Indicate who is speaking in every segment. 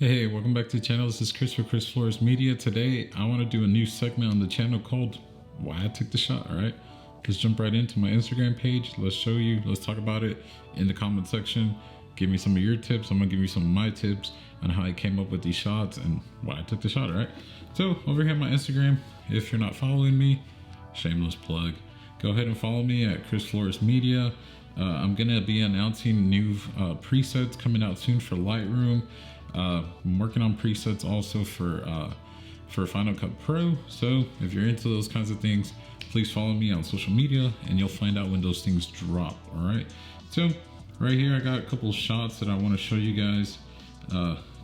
Speaker 1: Hey, welcome back to the channel. This is Chris for Chris Flores Media. Today, I want to do a new segment on the channel called Why I Took the Shot, alright? Let's jump right into my Instagram page. Let's show you, let's talk about it in the comment section. Give me some of your tips. I'm going to give you some of my tips on how I came up with these shots and why I took the shot, alright? So, over here on my Instagram, if you're not following me, shameless plug, go ahead and follow me at Chris Flores Media. I'm going to be announcing new presets coming out soon for Lightroom. I'm working on presets also for Final Cut Pro. So if you're into those kinds of things, please follow me on social media and you'll find out when those things drop. All right. So right here, I got a couple of shots that I want to show you guys.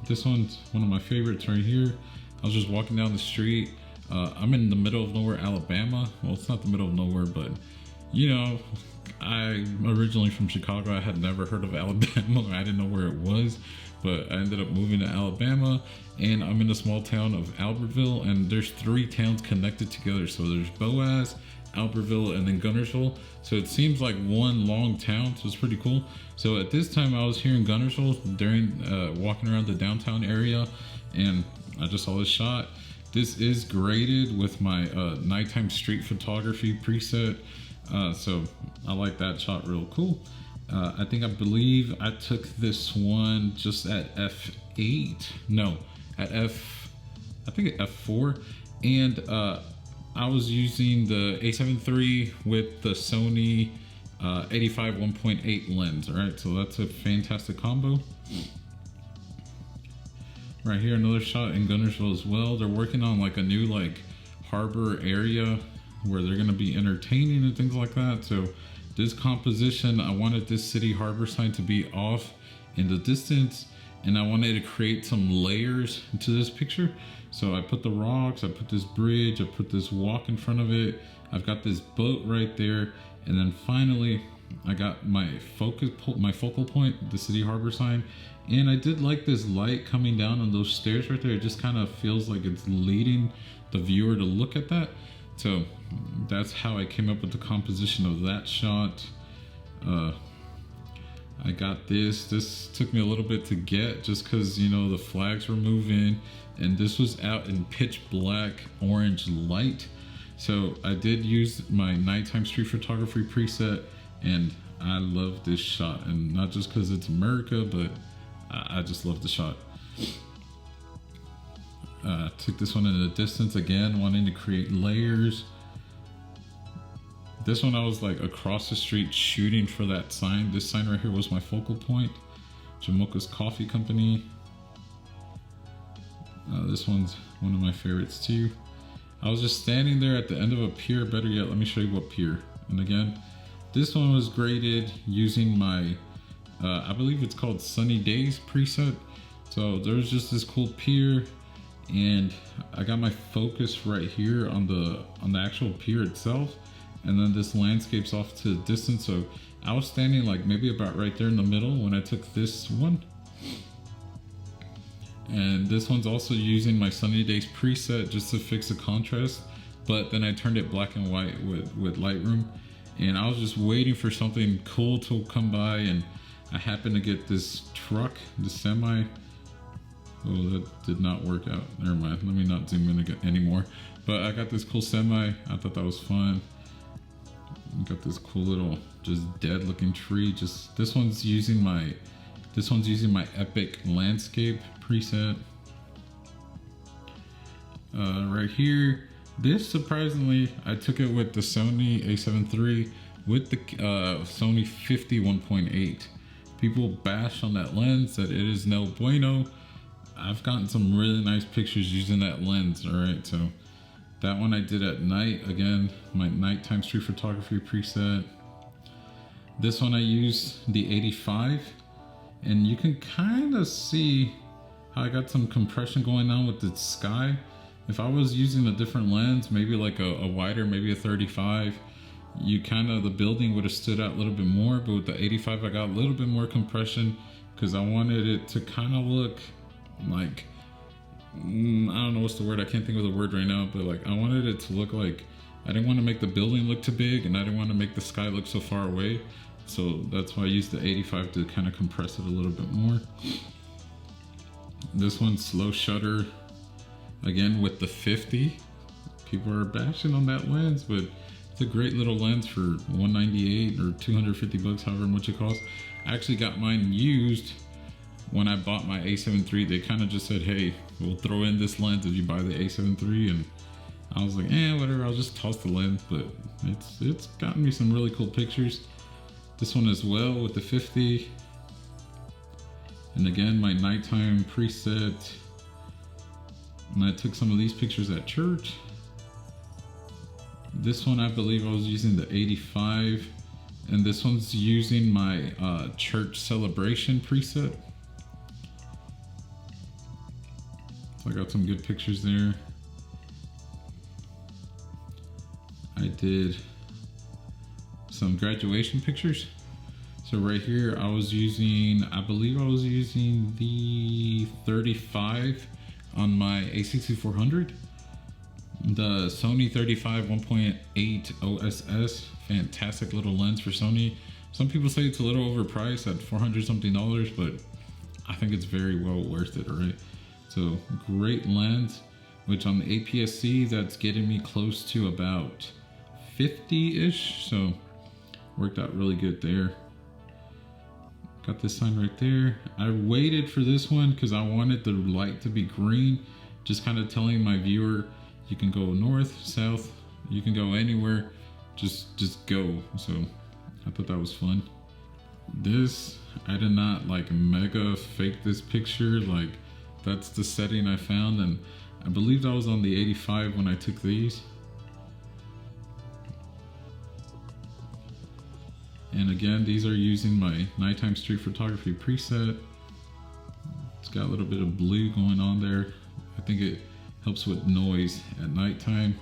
Speaker 1: This one's one of my favorites right here. I was just walking down the street. I'm in the middle of nowhere, Alabama. Well, it's not the middle of nowhere, but you know, I'm originally from Chicago. I had never heard of Alabama. I didn't know where it was, but I ended up moving to Alabama, and I'm in a small town of Albertville, and there's 3 towns connected together. So there's Boaz, Albertville, and then Gunnersville. So it seems like one long town, so it's pretty cool. So at this time, I was here in Gunnersville during walking around the downtown area, and I just saw this shot. This is graded with my nighttime street photography preset. So I like that shot real cool. I believe I took this one just at f8. No, at I think at f4. And I was using the A7 III with the Sony 85 1.8 lens. All right, so that's a fantastic combo. Right here, another shot in Gunnersville as well. They're working on like a new harbor area where they're gonna be entertaining and things like that. So this composition, I wanted this city harbor sign to be off in the distance, and I wanted to create some layers into this picture. So I put the rocks, I put this bridge, I put this walk in front of it. I've got this boat right there. And then finally, I got my focal point, the city harbor sign. And I did like this light coming down on those stairs right there. It just kind of feels like it's leading the viewer to look at that. So that's how I came up with the composition of that shot. I got this. This took me a little bit to get just because, you know, the flags were moving and this was out in pitch black orange light. So I did use my nighttime street photography preset, and I love this shot. And not just because it's America, but I just love the shot. Took this one in the distance again, wanting to create layers. This one I was like across the street shooting for that sign. This sign right here was my focal point. Jamocha's Coffee Company. This one's one of my favorites too. I was just standing there at the end of a pier. Better yet, let me show you what pier. And again, this one was graded using my, I believe it's called Sunny Days preset. So there's just this cool pier, and I got my focus right here on the actual pier itself, and then this landscape's off to the distance. So I was standing like maybe about right there in the middle when I took this one. And this one's also using my Sunny Days preset just to fix the contrast, but then I turned it black and white with Lightroom, and I was just waiting for something cool to come by, and I happened to get this truck, the semi. Oh, that did not work out. Never mind. Let me not zoom in anymore. But I got this cool semi. I thought that was fun. Got this cool little just dead looking tree. Just this one's using my epic landscape preset. Right here, this surprisingly, I took it with the Sony A7 III with the Sony 50 1.8. People bash on that lens that it is no bueno. I've gotten some really nice pictures using that lens. All right, so that one I did at night. Again, my nighttime street photography preset. This one I used the 85, and you can kind of see how I got some compression going on with the sky. If I was using a different lens, maybe like a wider, maybe a 35, the building would have stood out a little bit more. But with the 85, I got a little bit more compression because I wanted it to kind of look like, I don't know what's the word, I can't think of the word right now, but like I wanted it to look like, I didn't want to make the building look too big, and I didn't want to make the sky look so far away. So that's why I used the 85 to kind of compress it a little bit more. This one's slow shutter, again with the 50. People are bashing on that lens, but it's a great little lens for $198 or 250 bucks, however much it costs. I actually got mine used when I bought my A7 III. They kind of just said, hey, we'll throw in this lens if you buy the A7 III, and I was like, whatever, I'll just toss the lens. But it's gotten me some really cool pictures. This one as well with the 50. And again, my nighttime preset. And I took some of these pictures at church. This one, I believe I was using the 85. And this one's using my church celebration preset. So I got some good pictures there. I did some graduation pictures. So right here, I was using, I believe I was using the 35 on my a6400. The Sony 35 1.8 OSS, fantastic little lens for Sony. Some people say it's a little overpriced at $400 something, but I think it's very well worth it, right? So great lens, which on the APS-C, that's getting me close to about 50-ish. So worked out really good there. Got this sign right there. I waited for this one because I wanted the light to be green, just kind of telling my viewer, you can go north, south, you can go anywhere, just go. So I thought that was fun. This, I did not like mega fake this picture. Like, that's the setting I found, and I believe I was on the 85 when I took these. And again, these are using my nighttime street photography preset. It's got a little bit of blue going on there. I think it helps with noise at nighttime.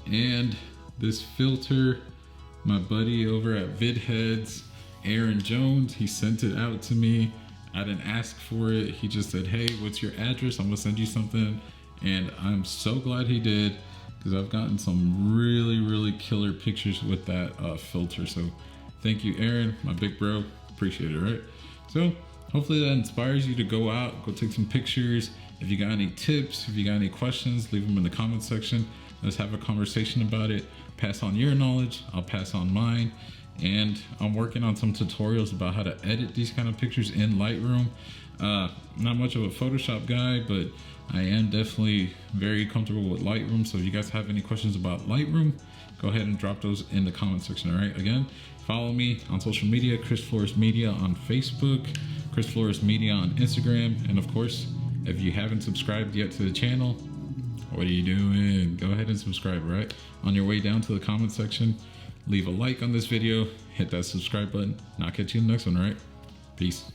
Speaker 1: And this filter, my buddy over at VidHeads, Aaron Jones, he sent it out to me. I didn't ask for it. He just said, hey, what's your address? I'm gonna send you something. And I'm so glad he did, because I've gotten some really, really killer pictures with that filter. So thank you, Aaron, my big bro. Appreciate it, right? So hopefully that inspires you to go out, go take some pictures. If you got any tips, if you got any questions, leave them in the comment section. Let's have a conversation about it. Pass on your knowledge, I'll pass on mine. And I'm working on some tutorials about how to edit these kind of pictures in Lightroom. Not much of a Photoshop guy, but I am definitely very comfortable with Lightroom. So if you guys have any questions about Lightroom, go ahead and drop those in the comment section, all right? Again, follow me on social media, Chris Flores Media on Facebook, Chris Flores Media on Instagram. And of course, if you haven't subscribed yet to the channel, what are you doing? Go ahead and subscribe, right? On your way down to the comment section, leave a like on this video, hit that subscribe button, and I'll catch you in the next one, all right? Peace.